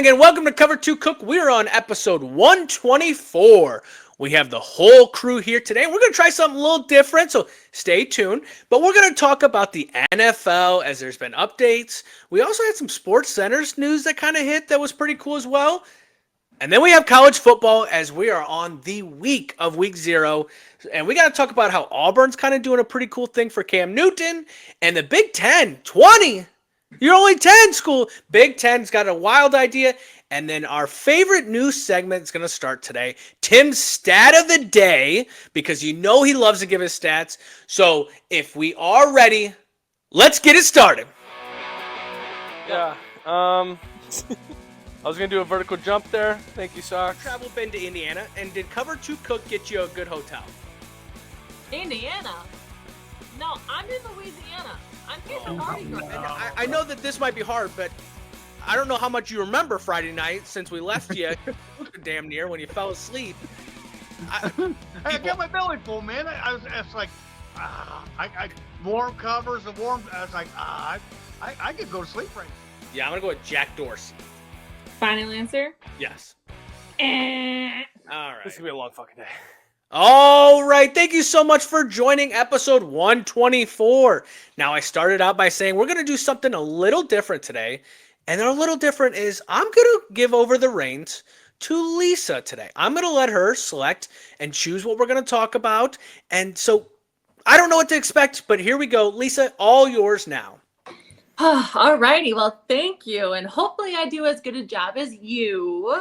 morning and welcome to Cover 2 Cook. We're on episode 124. We have the whole crew here today. We're going to try something a little different, so stay tuned. But we're going to talk about the NFL as there's been updates. We also had some Sports Centers news that kind of hit that was pretty cool as well. And then we have college football as we are on the week of week 0. And we got to talk about how Auburn's kind of doing a pretty cool thing for Cam Newton. And the Big Ten, 20. You're only 10, school. Big Ten's got a wild idea. And then our favorite news segment is going to start today. Tim's stat of the day, because you know he loves to give his stats. So if we are ready, let's get it started. Yeah. I was going to do a vertical jump there. Thank you, Socks. Travel been to Indiana, and did Cover 2 Cook get you a good hotel? Indiana? No, I'm in Louisiana. I'm getting Mardi Gras. I know that this might be hard, but I don't know how much you remember Friday night since we left you damn near when you fell asleep. I got my belly full, man. I was like, I warm covers and warm. I was like, I could go to sleep right now. Yeah, I'm going to go with Jack Dorsey. Final answer? Yes. All right. This is going to be a long fucking day. All right. Thank you so much for joining episode 124. Now, I started out by saying we're going to do something a little different today. And a little different is I'm going to give over the reins to Lisa today. I'm going to let her select and choose what we're going to talk about. And so I don't know what to expect, but here we go. Lisa, all yours now. All righty. Well, thank you. And hopefully I do as good a job as you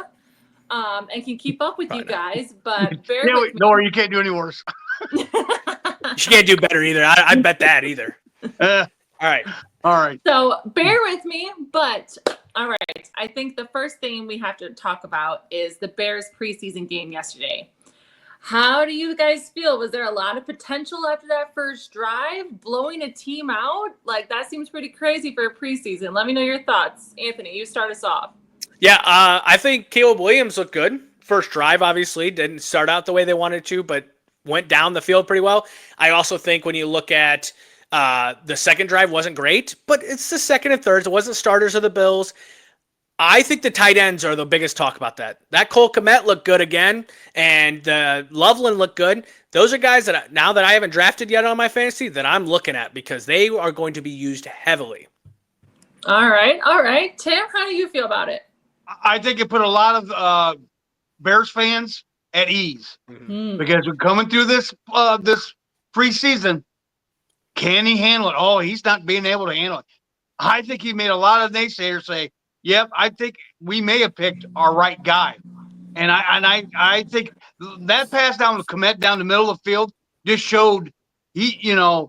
and can keep up with you guys. But bear with me. No, you can't do any worse. She can't do better either. I bet that either. All right. So bear with me, but all right. I think the first thing we have to talk about is the Bears preseason game yesterday. How do you guys feel? Was there a lot of potential after that first drive, blowing a team out? Like, that seems pretty crazy for a preseason. Let me know your thoughts. Anthony, you start us off. Yeah, I think Caleb Williams looked good. First drive, obviously, didn't start out the way they wanted to, but went down the field pretty well. I also think when you look at the second drive wasn't great, but it's the second and thirds. It wasn't starters of the Bills. I think the tight ends are the biggest talk about that. That Cole Kmet looked good again, and Loveland looked good. Those are guys that now that I haven't drafted yet on my fantasy that I'm looking at because they are going to be used heavily. All right. Tim, how do you feel about it? I think it put a lot of Bears fans at ease because we're coming through this preseason. Can he handle it? Oh, he's not being able to handle it. I think he made a lot of naysayers say, yep, I think we may have picked our right guy. And I think that pass down to Kmet down the middle of the field just showed I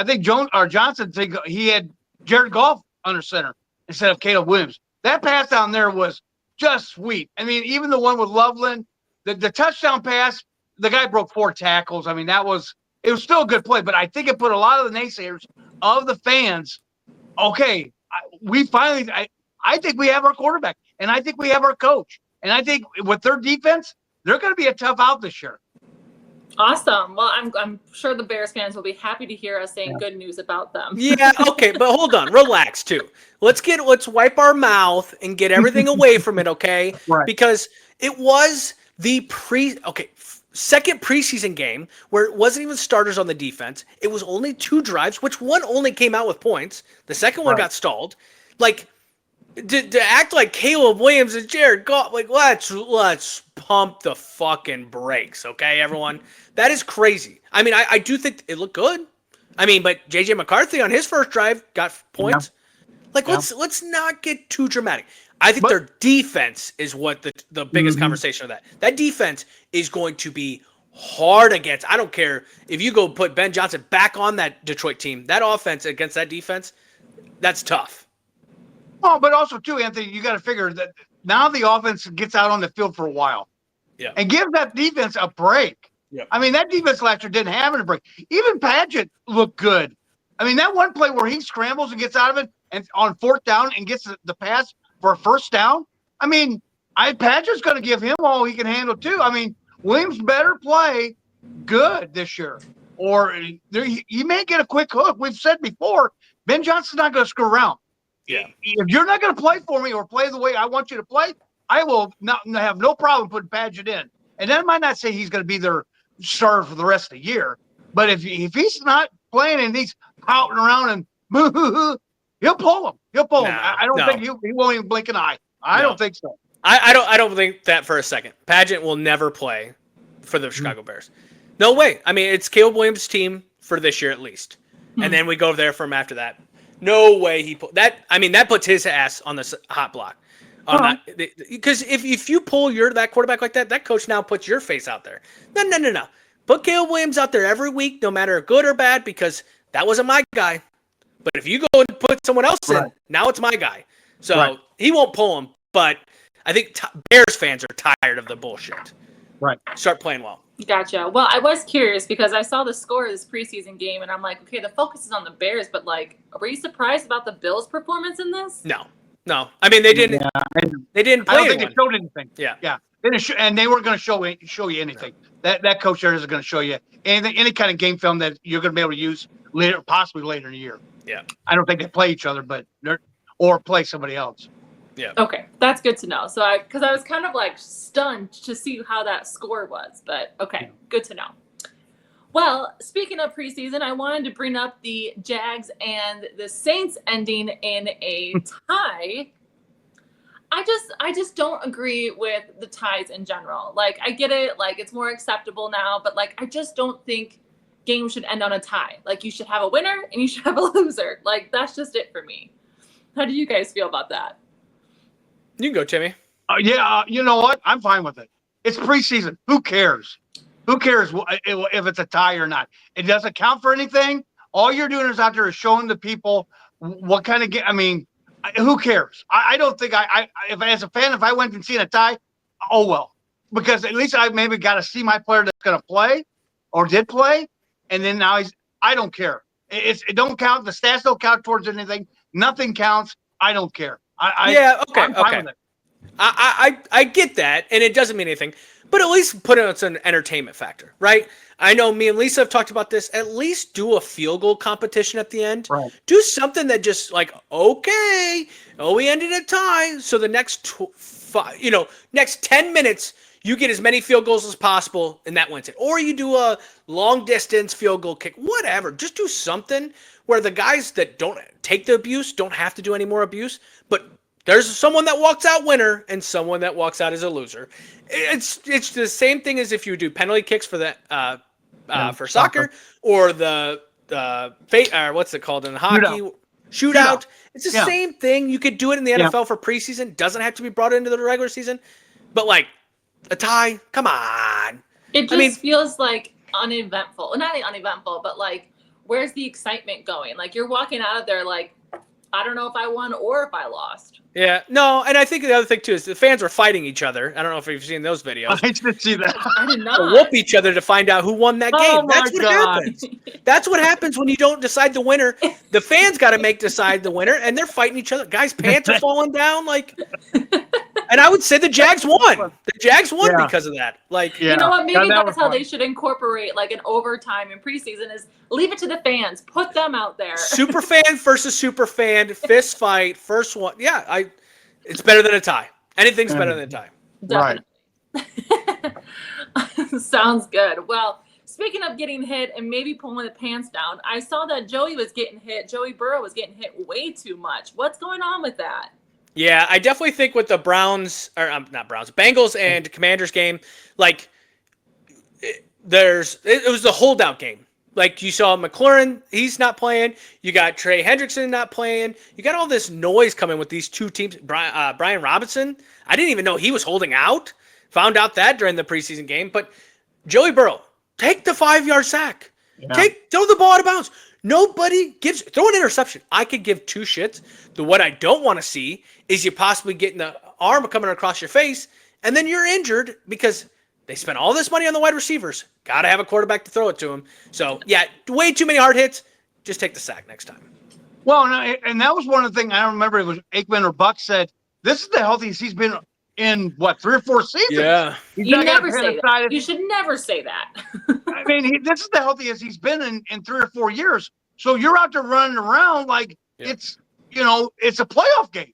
think Johnson think he had Jared Goff under center instead of Caleb Williams. That pass down there was just sweet. I mean, even the one with Loveland, the touchdown pass, the guy broke 4 tackles. I mean, it was still a good play, but I think it put a lot of the naysayers of the fans, okay, I think we have our quarterback, and I think we have our coach. And I think with their defense, they're going to be a tough out this year. Awesome. Well, I'm sure the Bears fans will be happy to hear us saying good news about them. Yeah, okay, but hold on. Relax, too. Let's wipe our mouth and get everything away from it, okay? Right. Because it was the second preseason game where it wasn't even starters on the defense. It was only 2 drives, which one only came out with points. The second one got stalled. Like, to act like Caleb Williams and Jared Goff, like, let's pump the fucking brakes, okay, everyone? That is crazy. I mean, I do think it looked good. I mean, but J.J. McCarthy on his first drive got points. Yeah. Like, let's not get too dramatic. I think their defense is what the biggest conversation of that. That defense is going to be hard against. I don't care if you go put Ben Johnson back on that Detroit team. That offense against that defense, that's tough. Oh, but also, too, Anthony, you got to figure that now the offense gets out on the field for a while. Yeah. And give that defense a break. Yeah. I mean, that defense last year didn't have a break. Even Padgett looked good. I mean, that one play where he scrambles and gets out of it and on 4th down and gets the pass for a first down. I mean, Padgett's going to give him all he can handle, too. I mean, Williams better play good this year, or he may get a quick hook. We've said before, Ben Johnson's not going to screw around. Yeah. if you're not going to play for me or play the way I want you to play, I will not have no problem putting Paget in. And that might not say he's going to be their starter for the rest of the year, but if he's not playing and he's pouting around and he'll pull him. He'll pull him. I don't think he won't even blink an eye. I don't think so. I don't think that for a second. Paget will never play for the Chicago Bears. No way. I mean, it's Caleb Williams' team for this year at least, and then we go there from after that. No way he put that. I mean, that puts his ass on the hot block. Because if you pull that quarterback like that, that coach now puts your face out there. No. Put Caleb Williams out there every week, no matter good or bad, because that wasn't my guy. But if you go and put someone else in, now it's my guy. So he won't pull him. But I think Bears fans are tired of the bullshit. Right. Start playing well. Gotcha. Well, I was curious because I saw the score of this preseason game, and I'm like, okay, the focus is on the Bears, but like, were you surprised about the Bills' performance in this? No. I mean, they didn't. Yeah. They didn't play. I don't think they showed anything. Yeah. They didn't and they weren't going to show you anything. That coach there isn't going to show you anything, any kind of game film that you're going to be able to use later, possibly later in the year. Yeah. I don't think they play each other, or play somebody else. Yeah. Okay, that's good to know. So because I was kind of like stunned to see how that score was, but okay, good to know. Well, speaking of preseason, I wanted to bring up the Jags and the Saints ending in a tie. I just don't agree with the ties in general. Like, I get it, like it's more acceptable now, but like I just don't think games should end on a tie. Like, you should have a winner and you should have a loser. Like, that's just it for me. How do you guys feel about that? You can go, Timmy. You know what? I'm fine with it. It's preseason. Who cares? Who cares if it's a tie or not? It doesn't count for anything. All you're doing is out there is showing the people what kind of game. I mean, who cares? I don't think if as a fan, if I went and seen a tie, oh well, because at least I maybe got to see my player that's going to play or did play, and then now I don't care. It don't count. The stats don't count towards anything. Nothing counts. I don't care. Okay. I'm fine with it. I get that, and it doesn't mean anything, but at least put it as an entertainment factor, right? I know me and Lisa have talked about this. At least do a field goal competition at the end. Right. Do something that just like, okay, we ended a tie, so the next next 10 minutes you get as many field goals as possible, and that wins it. Or you do a long distance field goal kick, whatever. Just do something where the guys that don't take the abuse don't have to do any more abuse, but there's someone that walks out winner and someone that walks out as a loser. It's the same thing as if you do penalty kicks for the for soccer or the what's it called in hockey shootout. It's the same thing. You could do it in the NFL for preseason. Doesn't have to be brought into the regular season. But like a tie, come on. It just feels like uneventful. Not uneventful, but like, where's the excitement going? Like, you're walking out of there like, I don't know if I won or if I lost. Yeah, no, and I think the other thing too is the fans were fighting each other. I don't know if you've seen those videos. I didn't see that. I did not. They whoop each other to find out who won that game. That's what happens. That's what happens when you don't decide the winner. The fans got to decide the winner, and they're fighting each other. Guys' pants are falling down, like. And I would say the Jags won. The Jags won because of that. Like, you know what? Maybe that's how they should incorporate like an overtime in preseason. Is leave it to the fans. Put them out there. Super fan versus super fan, fist fight, first one. Yeah, it's better than a tie. Anything's better than a tie. Definitely. Right. Sounds good. Well, speaking of getting hit and maybe pulling the pants down, I saw that Joey was getting hit. Joey Burrow was getting hit way too much. What's going on with that? Yeah, I definitely think with the Bengals and Commanders game, like it was the holdout game. Like you saw McLaurin, he's not playing. You got Trey Hendrickson not playing. You got all this noise coming with these two teams. Brian Robinson, I didn't even know he was holding out. Found out that during the preseason game. But Joey Burrow, take the 5-yard sack. Yeah. Throw the ball out of bounds. Nobody throw an interception. I could give two shits. What I don't want to see is you possibly getting the arm coming across your face, and then you're injured because they spent all this money on the wide receivers. Got to have a quarterback to throw it to him. So, yeah, way too many hard hits. Just take the sack next time. Well, and that was one of the things I don't remember. It was Aikman or Buck said, this is the healthiest he's been in, 3 or 4 seasons? Yeah. You never say that. You should never say that. I mean, this is the healthiest he's been in 3 or 4 years. So you're out there running around like it's it's a playoff game.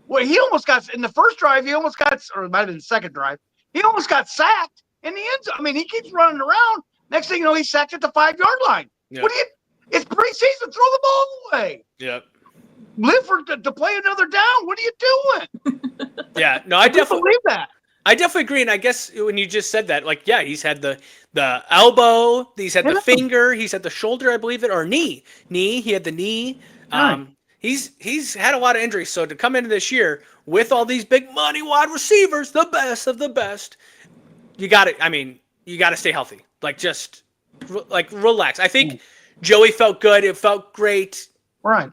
Well, he almost got in the first drive. He almost got, or it might have been the second drive. He almost got sacked in the end zone. I mean, he keeps running around. Next thing you know, he's sacked at the 5-yard line. Yep. What do you? It's preseason. Throw the ball away. Yep. Live to play another down. What are you doing? Yeah. No, I definitely believe that. I definitely agree. And I guess when you just said that, like, yeah, he's had the elbow, he's had the finger, he's had the shoulder, I believe it, or knee. He had the knee. He's had a lot of injuries. So to come into this year with all these big money wide receivers, the best of the best, you got to stay healthy. Like, just relax. I think Joey felt good. It felt great. Right.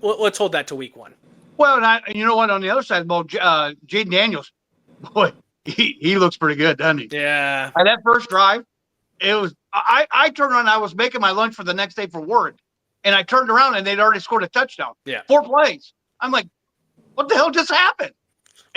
Let's hold that to week 1. Well, and you know what? On the other side of the ball, Jaden Daniels, boy, he looks pretty good, doesn't he? Yeah. And that first drive, it was. I turned around. I was making my lunch for the next day for work, and I turned around and they'd already scored a touchdown. Yeah. 4 plays. I'm like, what the hell just happened?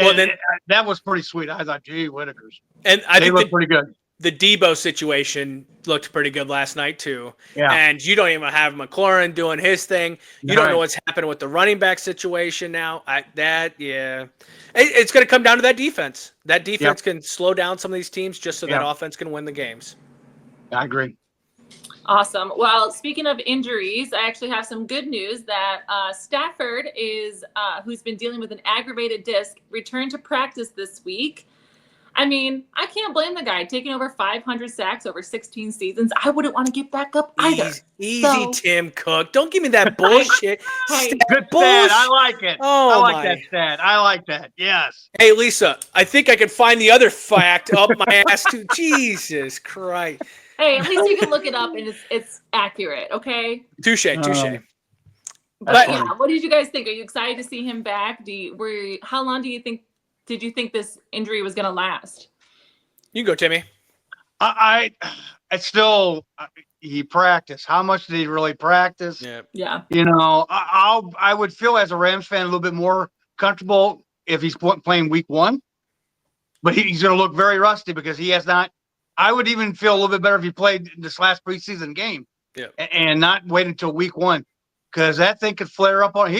Well, And then that was pretty sweet. I thought, gee, Whitakers. and They look pretty good. The Debo situation looked pretty good last night too. Yeah. And you don't even have McLaurin doing his thing. You don't know what's happening with the running back situation now. It's going to come down to that defense. That defense can slow down some of these teams just so that offense can win the games. I agree. Awesome. Well, speaking of injuries, I actually have some good news that Stafford who's been dealing with an aggravated disc, returned to practice this week. I mean, I can't blame the guy taking over 500 sacks over 16 seasons. I wouldn't want to get back up either. Easy, Tim Cook. Don't give me that bullshit. Hey, good stat. I like it. Oh, I like that stat. I like that. Yes. Hey, Lisa, I think I can find the other fact up my ass too. Jesus Christ. Hey, at least you can look it up and it's accurate, okay? Touche. But yeah, what did you guys think? Are you excited to see him back? How long did you think this injury was going to last? You can go, Timmy. He practiced. How much did he really practice? Yeah. I would feel as a Rams fan a little bit more comfortable if he's playing week 1, but he's going to look very rusty because he has not. I would even feel a little bit better if he played this last preseason game and not wait until week 1, because that thing could flare up on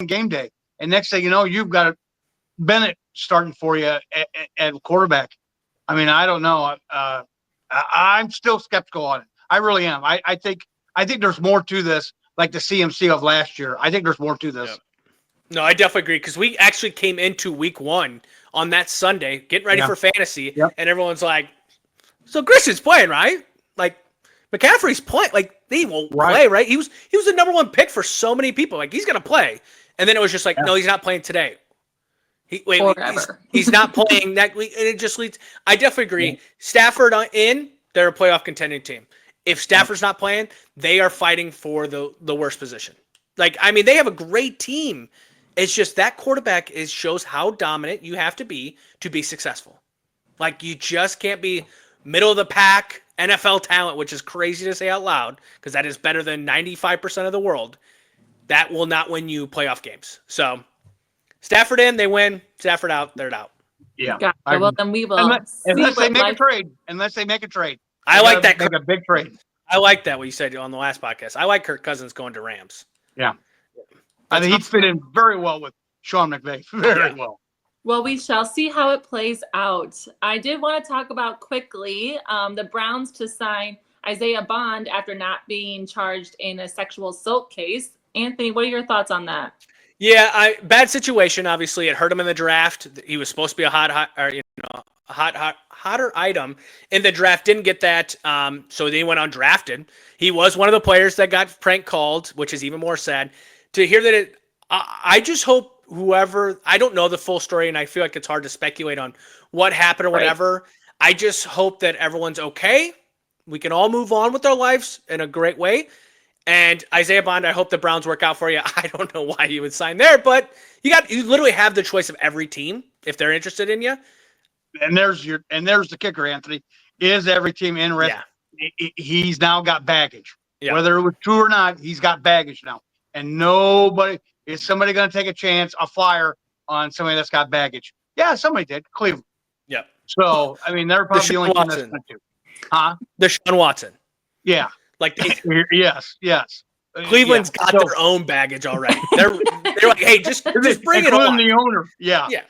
game day. And next thing you know, you've got Bennett starting for you at quarterback. I mean, I don't know. I'm still skeptical on it. I really am. I think there's more to this, like the CMC of last year. I think there's more to this. Yep. No, I definitely agree, because we actually came into week 1 on that Sunday, getting ready for fantasy, and everyone's like, so Christian's playing, right? Like, McCaffrey's playing. Like, he won't play, right? He was the number 1 pick for so many people. Like, he's going to play. And then it was just like, no, he's not playing today. He's not playing that week. And it just leads. I definitely agree. Yeah. Stafford they're a playoff contending team. If Stafford's not playing, they are fighting for the worst position. Like, I mean, they have a great team. It's just that quarterback shows how dominant you have to be successful. Like, you just can't be middle of the pack NFL talent, which is crazy to say out loud, because that is better than 95% of the world. That will not win you playoff games. So Stafford in, they win. Stafford out, they're out. Yeah. Gotcha. Well, then we will. Unless they make a trade. I like that. Make a big trade. I like that, what you said on the last podcast. I like Kirk Cousins going to Rams. Yeah. I think he'd fit in very well with Sean McVay. Very well. Well, we shall see how it plays out. I did want to talk about quickly the Browns to sign Isaiah Bond after not being charged in a sexual assault case. Anthony, what are your thoughts on that? Yeah, bad situation. Obviously, it hurt him in the draft. He was supposed to be a hotter item in the draft. Didn't get that, so they went undrafted. He was one of the players that got prank called, which is even more sad. To hear that I just hope whoever, I don't know the full story, and I feel like it's hard to speculate on what happened or whatever. I just hope that everyone's okay. We can all move on with our lives in a great way. And Isaiah Bond, I hope the Browns work out for you. I don't know why you would sign there, but you literally have the choice of every team if they're interested in you. And there's the kicker, Anthony. Is every team interested? Yeah. He's now got baggage. Yeah. Whether it was true or not, he's got baggage now. And is somebody going to take a chance, a flyer on somebody that's got baggage? Yeah, somebody did. Cleveland. Yeah. So, I mean, they're probably the only team that's going to. Huh? Deshaun Watson. Yeah. Like yes. Cleveland's got their own baggage already. They're like, hey, just bring it on. The owner,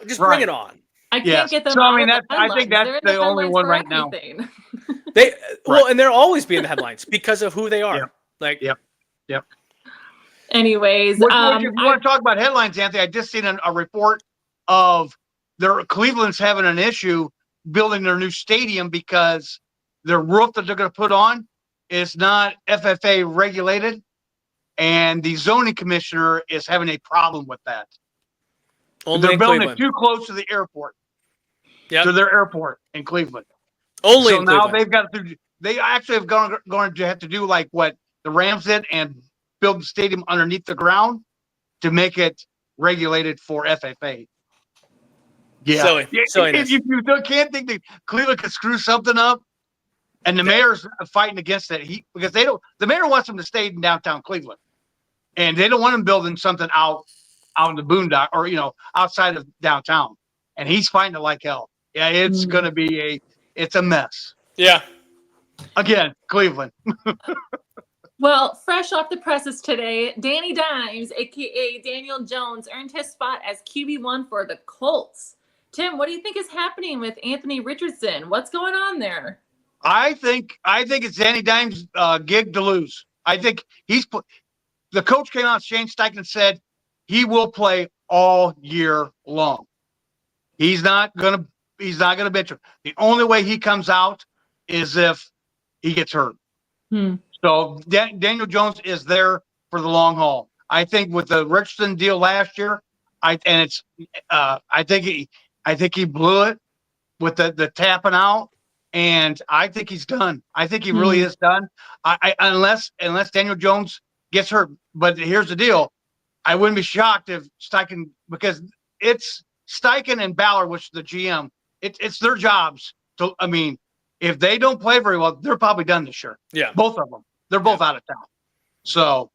just bring it on. I can't get them. So out I mean, I think that's They're the only one right everything. now. Well, and they'll always be in the headlines because of who they are. Yep. Anyways, if you want to talk about headlines, Anthony, I just seen a report of Cleveland's having an issue building their new stadium because their roof that they're going to put on is not FFA regulated, and the zoning commissioner is having a problem with that. They're building it too close to the airport. To their airport in Cleveland. Only in Cleveland. Now they've got to. They actually have going to have to do like what the Rams did and build the stadium underneath the ground to make it regulated for FFA. Yeah. If you can't think that Cleveland could screw something up, and the mayor's fighting against it, because they don't. The mayor wants them to stay in downtown Cleveland, and they don't want them building something out in the boondock or outside of downtown. And he's fighting it like hell. Yeah, it's going to be a mess. Yeah. Again, Cleveland. Well, fresh off the presses today, Danny Dimes, a.k.a. Daniel Jones, earned his spot as QB1 for the Colts. Tim, what do you think is happening with Anthony Richardson? What's going on there? I think it's Danny Dimes' gig to lose. I think the coach came out, Shane Steichen, said he will play all year long. He's not gonna bench him. The only way he comes out is if he gets hurt. So Daniel Jones is there for the long haul. I think with the Richardson deal last year, I think he blew it with the tapping out, and I think he's done. I think he really is done. Unless Daniel Jones gets hurt. But here's the deal: I wouldn't be shocked if Steichen, because it's Steichen and Ballard, which is the GM, it's their jobs to. I mean, if they don't play very well, they're probably done this year. Yeah, both of them. They're both out of town. So,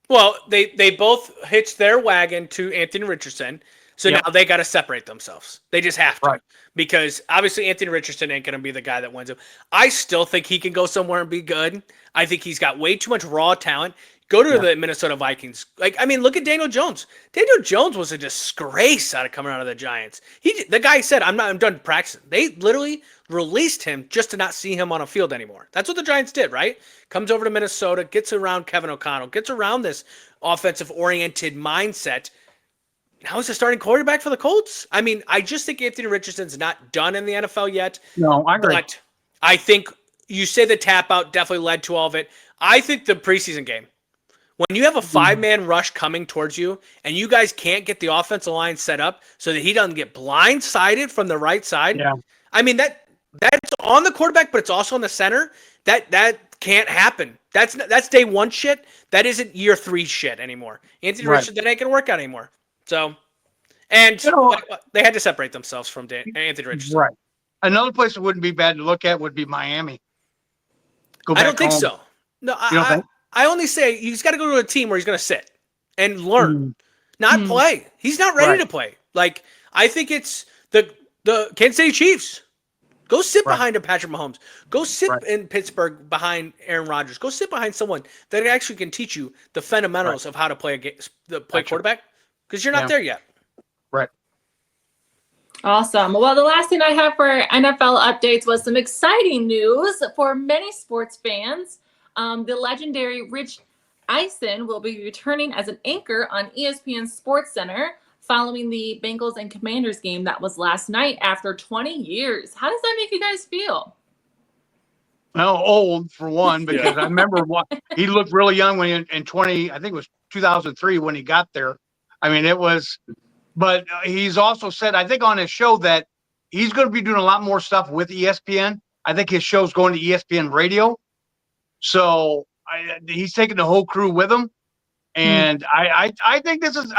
well, they both hitched their wagon to Anthony Richardson. So now they got to separate themselves. They just have to, because obviously Anthony Richardson ain't going to be the guy that wins him. I still think he can go somewhere and be good. I think he's got way too much raw talent. Go to the Minnesota Vikings. Look at Daniel Jones. Daniel Jones was a disgrace coming out of the Giants. The guy said, I'm done practicing. They literally released him just to not see him on a field anymore. That's what the Giants did, right? Comes over to Minnesota, gets around Kevin O'Connell, gets around this offensive-oriented mindset. Now he's a starting quarterback for the Colts. I mean, I just think Anthony Richardson's not done in the NFL yet. No, I agree. But I think you say the tap out definitely led to all of it. I think the preseason game, when you have a 5-man rush coming towards you and you guys can't get the offensive line set up so that he doesn't get blindsided from the right side. Yeah. I mean, that's on the quarterback, but it's also on the center. That can't happen. That's day one shit. That isn't year 3 shit anymore. Anthony Richardson, that ain't going to work out anymore. So, and they had to separate themselves from Anthony Richardson. Right. Another place that wouldn't be bad to look at would be Miami. I don't think so. No, I only say he's got to go to a team where he's going to sit and learn, not play. He's not ready to play. I think it's the Kansas City Chiefs. Go sit behind a Patrick Mahomes. Go sit in Pittsburgh behind Aaron Rodgers. Go sit behind someone that actually can teach you the fundamentals of how to play quarterback. Because you're not there yet. Right. Awesome. Well, the last thing I have for NFL updates was some exciting news for many sports fans. The legendary Rich Eisen will be returning as an anchor on ESPN SportsCenter following the Bengals and Commanders game that was last night after 20 years. How does that make you guys feel? Well, old for one, because I remember he looked really young when in 20, I think it was 2003 when he got there. I mean, it was, but he's also said, I think on his show that he's going to be doing a lot more stuff with ESPN. I think his show's going to ESPN Radio. So he's taking the whole crew with him. And I think this is,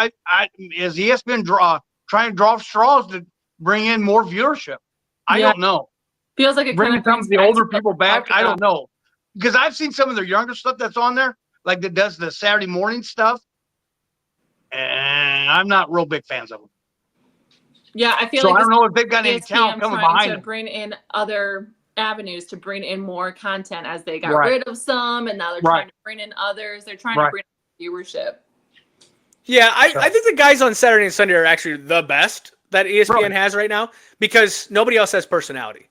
is ESPN trying to draw straws to bring in more viewership? I don't know. Feels like it bringing some of the older people back. I don't know, because I've seen some of their younger stuff that's on there, like that does the Saturday morning stuff. And I'm not real big fans of them. Yeah, I feel so like I don't know if they've got any talent coming behind them. To bring in other avenues to bring in more content as they got rid of some, and now they're trying to bring in others. They're trying to bring viewership. Yeah, I think the guys on Saturday and Sunday are actually the best that ESPN has right now because nobody else has personality.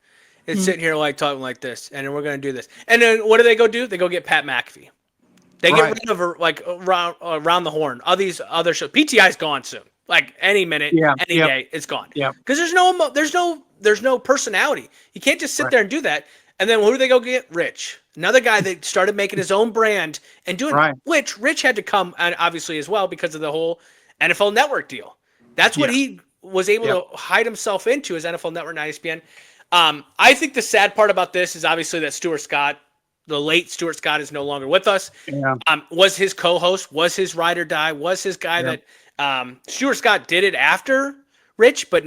It's sitting here like talking like this, and then we're going to do this. And then what do? They go get Pat McAfee. They get rid of her like around the horn. All these other shows. PTI's gone soon. Like any minute, any day, it's gone. Yeah. Because there's no personality. You can't just sit there and do that. And then who do they go get? Rich, another guy that started making his own brand and doing which Rich had to come and obviously as well because of the whole NFL Network deal. That's what he was able to hide himself into as NFL Network and ESPN. I think the sad part about this is obviously that Stuart Scott, the late Stuart Scott, is no longer with us. Yeah. Was his co-host, was his ride or die, was his guy that Stuart Scott did it after Rich, but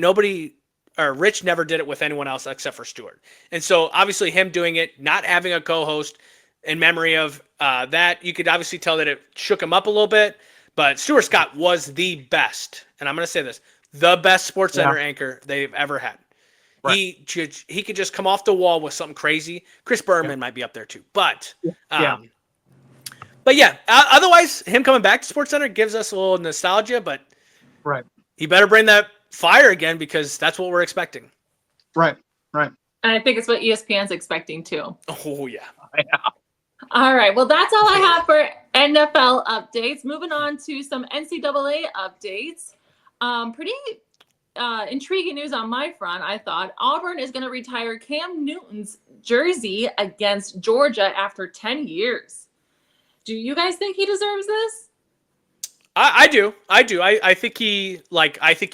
Rich never did it with anyone else except for Stuart. And so obviously him doing it, not having a co-host in memory of that, you could obviously tell that it shook him up a little bit. But Stuart Scott was the best, and I'm going to say this, the best Sports Center anchor they've ever had. Right. He could just come off the wall with something crazy. Chris Berman might be up there too. But otherwise, him coming back to Sports Center gives us a little nostalgia, but he better bring that fire again because that's what we're expecting. Right. And I think it's what ESPN's expecting too. Oh, yeah. All right. Well, that's all I have for NFL updates. Moving on to some NCAA updates. Pretty intriguing news on my front, I thought. Auburn is going to retire Cam Newton's jersey against Georgia after 10 years. Do you guys think he deserves this? I do. I think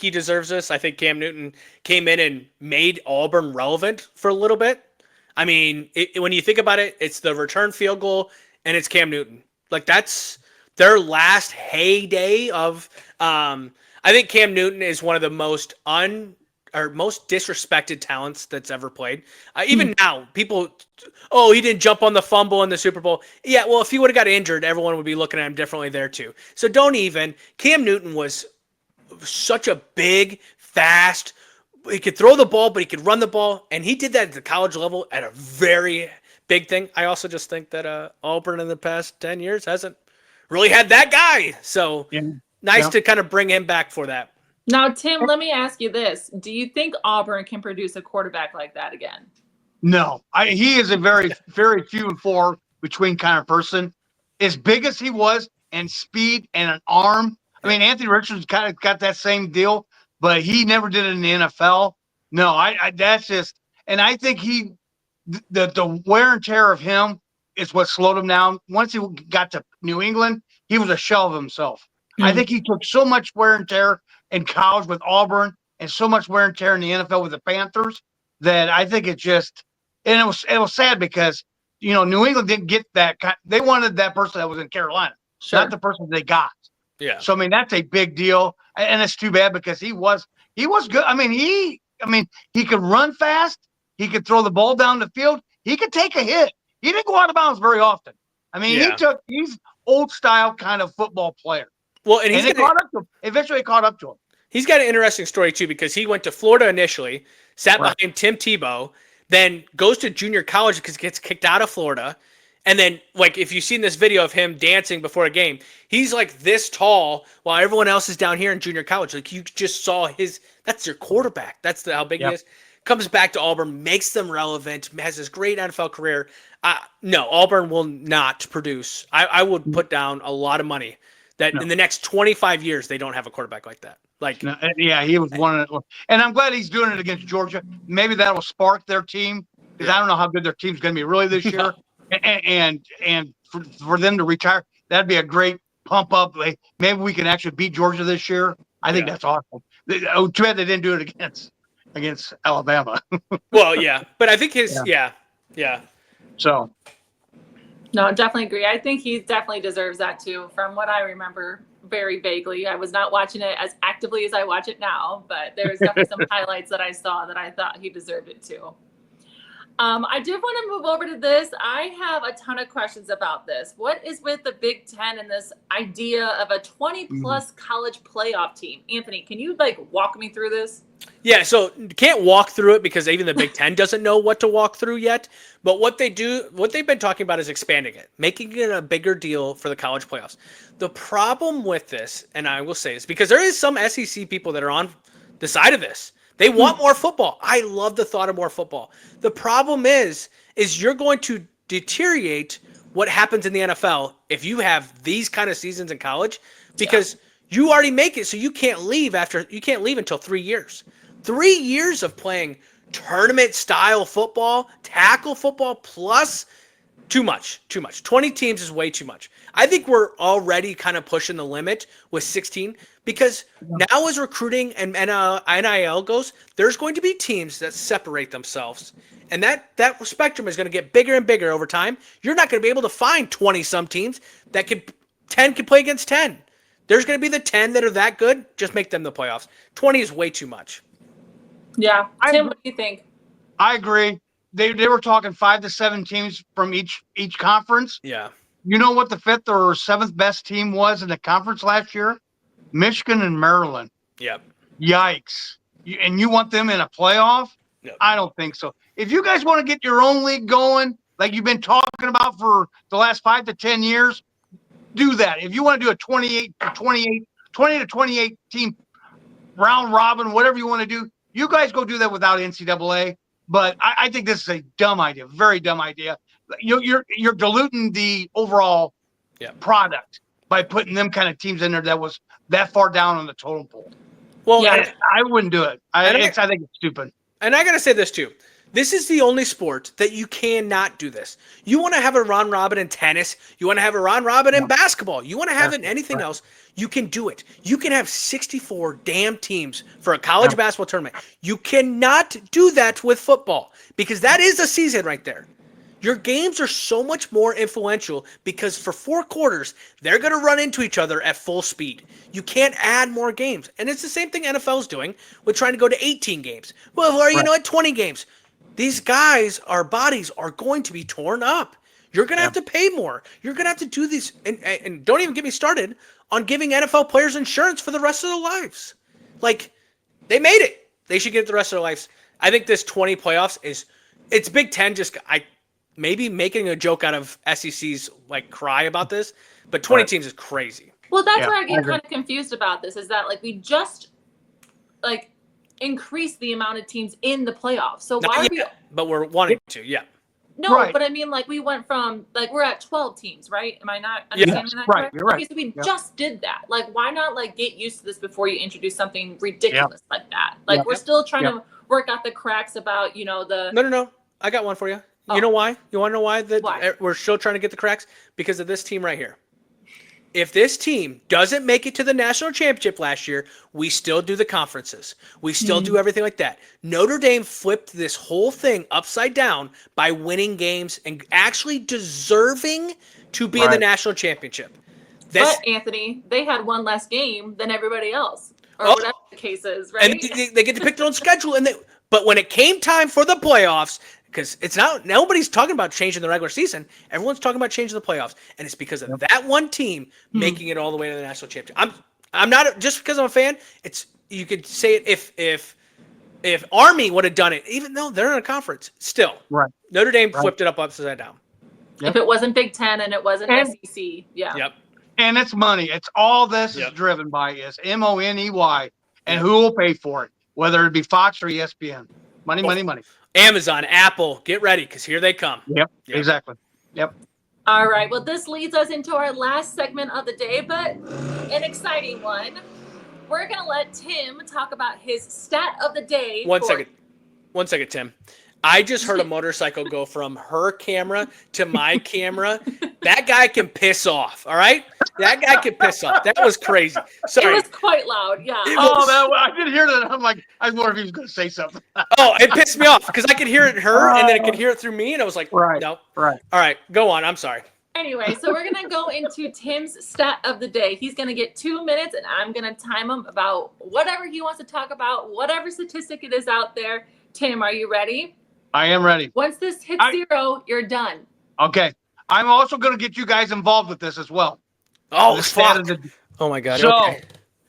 he deserves this. I think Cam Newton came in and made Auburn relevant for a little bit. I mean, when you think about it, it's the return field goal and it's Cam Newton. Like that's their last heyday of. I think Cam Newton is one of the most disrespected talents that's ever played. Even now, people, he didn't jump on the fumble in the Super Bowl. Yeah, well, if he would have got injured, everyone would be looking at him differently there too. So Cam Newton was such a big, fast, he could throw the ball, but he could run the ball, and he did that at the college level at a very big thing. I also just think that Auburn in the past 10 years hasn't really had that guy. So nice to kind of bring him back for that. Now, Tim, let me ask you this. Do you think Auburn can produce a quarterback like that again? No. He is a very, very few and far between kind of person. As big as he was and speed and an arm. I mean, Anthony Richards kind of got that same deal, but he never did it in the NFL. No, that's just – and I think the wear and tear of him is what slowed him down. Once he got to New England, he was a shell of himself. I think he took so much wear and tear in college with Auburn and so much wear and tear in the NFL with the Panthers that I think it just – and it was sad because, New England didn't get that – they wanted that person that was in Carolina, not the person they got. Yeah. So, I mean, that's a big deal. And it's too bad because he was good. I mean, he could run fast. He could throw the ball down the field. He could take a hit. He didn't go out of bounds very often. I mean, he's old style kind of football player. Well, and eventually caught up to him. He's got an interesting story too because he went to Florida initially, sat behind Tim Tebow, then goes to junior college because he gets kicked out of Florida. And then, like, if you've seen this video of him dancing before a game, he's like this tall while everyone else is down here in junior college. Like, you just saw that's your quarterback. That's how big he is. Comes back to Auburn, makes them relevant, has this great NFL career. No, Auburn will not produce. I would put down a lot of money that in the next 25 years, they don't have a quarterback like that. He was one of the, and I'm glad he's doing it against Georgia. Maybe that will spark their team because I don't know how good their team's going to be really this year. And for them to retire, that'd be a great pump up. Like, maybe we can actually beat Georgia this year. I think that's awesome. Too bad they didn't do it against Alabama. Well, yeah, but I think So, no, definitely agree. I think he definitely deserves that too. From what I remember, very vaguely, I was not watching it as actively as I watch it now, but there's definitely some highlights that I saw that I thought he deserved it too. I did want to move over to this. I have a ton of questions about this. What is with the Big Ten and this idea of a 20-plus college playoff team? Anthony, can you walk me through this? Yeah, so you can't walk through it because even the Big Ten doesn't know what to walk through yet. But what they've been talking about is expanding it, making it a bigger deal for the college playoffs. The problem with this, and I will say this, because there is some SEC people that are on the side of this. They want more football. I love the thought of more football. The problem is you're going to deteriorate what happens in the NFL if you have these kind of seasons in college, because you already make it so you can't leave until 3 years. 3 years of playing tournament style football, tackle football, plus too much. 20 teams is way too much. I think we're already kind of pushing the limit with 16 because now as recruiting and NIL goes, there's going to be teams that separate themselves. And that spectrum is going to get bigger and bigger over time. You're not going to be able to find 20-some teams that 10 can play against 10. There's going to be the 10 that are that good. Just make them the playoffs. 20 is way too much. Yeah. Tim, what do you think? I agree. They were talking 5 to 7 teams from each conference. Yeah. You know what the 5th or 7th best team was in the conference last year? Michigan and Maryland. Yep. Yikes. And you want them in a playoff? Yep. I don't think so. If you guys want to get your own league going, like you've been talking about for the last 5 to 10 years, do that. If you want to do a 20 to 28 team round robin, whatever you want to do, you guys go do that without NCAA. But I think this is a dumb idea, very dumb idea. You're diluting the overall product by putting them kind of teams in there that was that far down on the totem pole. Well, yeah, I wouldn't do it. I think it's stupid. And I got to say this too. This is the only sport that you cannot do this. You want to have a round robin in tennis. You want to have a round robin in basketball. You want to have it in anything else. You can do it. You can have 64 damn teams for a college basketball tournament. You cannot do that with football because that is a season right there. Your games are so much more influential because for 4 quarters, they're going to run into each other at full speed. You can't add more games. And it's the same thing NFL's doing with trying to go to 18 games. Well, or, at 20 games. These guys, our bodies are going to be torn up. You're going to have to pay more. You're going to have to do these. And don't even get me started on giving NFL players insurance for the rest of their lives. Like, they made it. They should get the rest of their lives. I think this 20 playoffs it's Big Ten maybe making a joke out of SEC's cry about this, but 20 teams is crazy. Well, that's where I get kind of confused about this is that we just increase the amount of teams in the playoffs. So why are we? But we're wanting to, No, but I mean, we went from we're at 12 teams, right? Am I not understanding that correct? You're right. Okay, so we just did that. Why not get used to this before you introduce something ridiculous like that? We're still trying to work out the cracks about the. No. I got one for you. Oh. You know why? You want to know why Why? we're still trying to get the cracks? Because of this team right here. If this team doesn't make it to the national championship last year, we still do the conferences. We still do everything like that. Notre Dame flipped this whole thing upside down by winning games and actually deserving to be in the national championship. But Anthony, they had one less game than everybody else, or whatever the case is, right? And they get to pick their own schedule. But when it came time for the playoffs, because nobody's talking about changing the regular season. Everyone's talking about changing the playoffs. And it's because of that one team making it all the way to the national championship. I'm not just because I'm a fan. You could say it if Army would have done it, even though they're in a conference, still. Right. Notre Dame flipped it upside down. If it wasn't Big Ten and it wasn't SEC, Yep. And it's money. It's all this is driven by is MONEY, and who will pay for it, whether it be Fox or ESPN. Money. Amazon, Apple, get ready because here they come. Yep. Exactly. Yep. All right. Well, this leads us into our last segment of the day, but an exciting one. We're going to let Tim talk about his stat of the day. One second, Tim. I just heard a motorcycle go from her camera to my camera. That guy can piss off, all right? That guy can piss off. That was crazy. Sorry. It was quite loud, yeah. I did hear that. I'm like, I wonder if he was going to say something. It pissed me off because I could hear it her, and then I could hear it through me, and I was like, no. Right. All right, go on. I'm sorry. Anyway, so we're going to go into Tim's stat of the day. He's going to get 2 minutes, and I'm going to time him about whatever he wants to talk about, whatever statistic it is out there. Tim, are you ready? I am ready. Once this hits 0, you're done. Okay. I'm also going to get you guys involved with this as well. Oh, The stat fuck. of the- Oh, my God. So,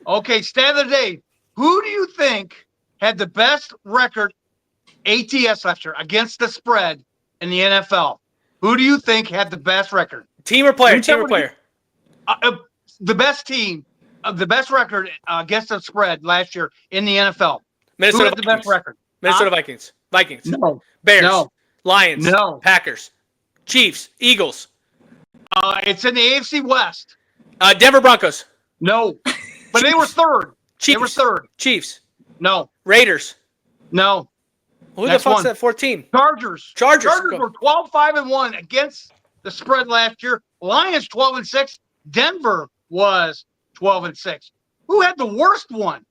Okay. stat of the day. Who do you think had the best record ATS last year against the spread in the NFL? Who do you think had the best record? Team or player? You tell Team or me- player? The best team, the best record against the spread last year in the NFL. Who Minnesota had the best Vikings. record? Minnesota Vikings. Vikings. No. Bears. No. Lions. No. Packers. Chiefs. Eagles. It's in the AFC West. Denver Broncos. No. But they were third. Chiefs. They were third. Chiefs. No. Raiders. No. Who Next the fuck's one. that 14? Chargers. Chargers. Chargers were 12-5-1 against the spread last year. Lions 12-6. Denver was 12-6. Who had the worst one?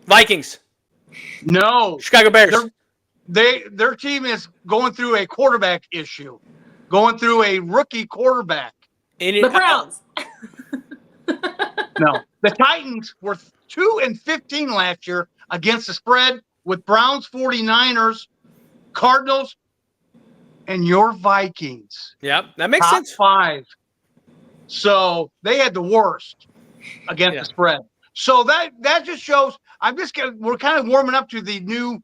Vikings. No. Chicago Bears. Their team is going through a quarterback issue, going through a rookie quarterback. The Browns. No. The Titans were 2-15 last year against the spread with Browns, 49ers, Cardinals, and your Vikings. Yep, that makes Top sense. 5. So they had the worst against the spread. So that just shows. We're kind of warming up to the new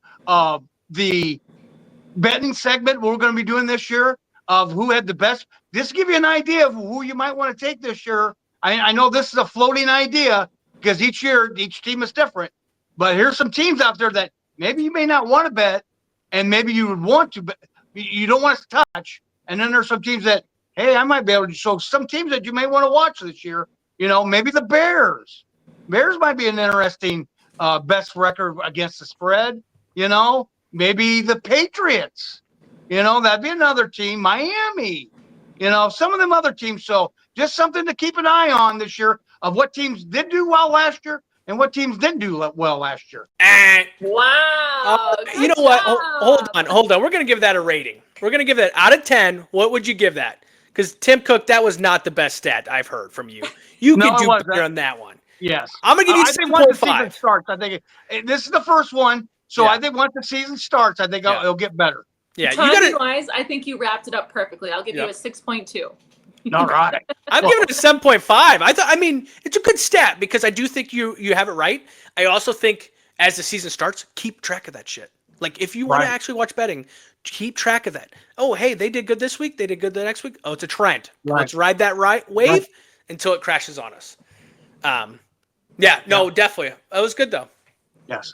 the betting segment we're going to be doing this year of who had the best. Just to give you an idea of who you might want to take this year. I know this is a floating idea because each year each team is different. But here's some teams out there that maybe you may not want to bet, and maybe you would want to, but you don't want to touch. And then there's some teams that, hey, I might be able to. So some teams that you may want to watch this year. Maybe the Bears. Bears might be an interesting best record against the spread. Maybe the Patriots. That'd be another team. Miami. Some of them other teams. So just something to keep an eye on this year of what teams did do well last year and what teams didn't do well last year. Wow. You know what? Hold on. We're going to give that a rating. We're going to give that out of 10. What would you give that? Because Tim Cook, that was not the best stat I've heard from you. You No, could it do wasn't. better on that one. Yes. I'm going to give you I think once the season 7.5. starts, I think this is the first one. So Yeah. I think once the season starts, I think it'll get better. Yeah, you Timing got wise, I think you wrapped it up perfectly. I'll give you a 6.2. All right. I'm giving it a 7.5. It's a good stat because I do think you have it right. I also think as the season starts, keep track of that shit. Like if you want to actually watch betting, keep track of that. Oh, hey, they did good this week. They did good the next week. Oh, it's a trend. Right. Let's ride that wave until it crashes on us. Definitely. It was good though. Yes.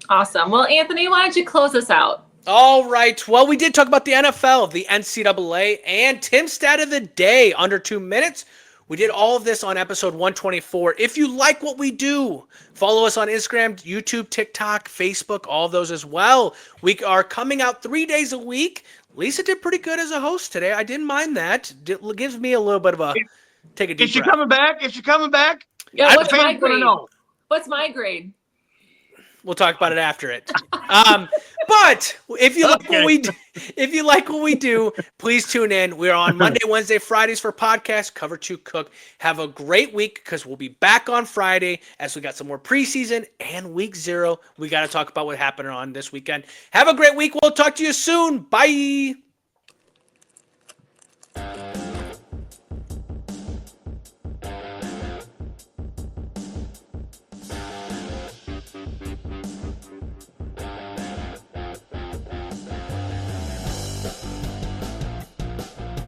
Awesome. Well, Anthony, why don't you close us out? All right. Well, we did talk about the NFL, the NCAA, and Tim's stat of the day under 2 minutes. We did all of this on episode 124. If you like what we do, follow us on Instagram, YouTube, TikTok, Facebook, all of those as well. We are coming out 3 days a week. Lisa did pretty good as a host today. I didn't mind that. It gives me a little bit of a take a deep breath. Is she coming back? Is she coming back? Yeah, what's my Fans wanna grade? know. What's my grade? We'll talk about it after it. But if you like what we do, please tune in. We're on Monday, Wednesday, Fridays for podcasts. Cover 2 Cook. Have a great week because we'll be back on Friday as we got some more preseason and week 0. We got to talk about what happened on this weekend. Have a great week. We'll talk to you soon. Bye.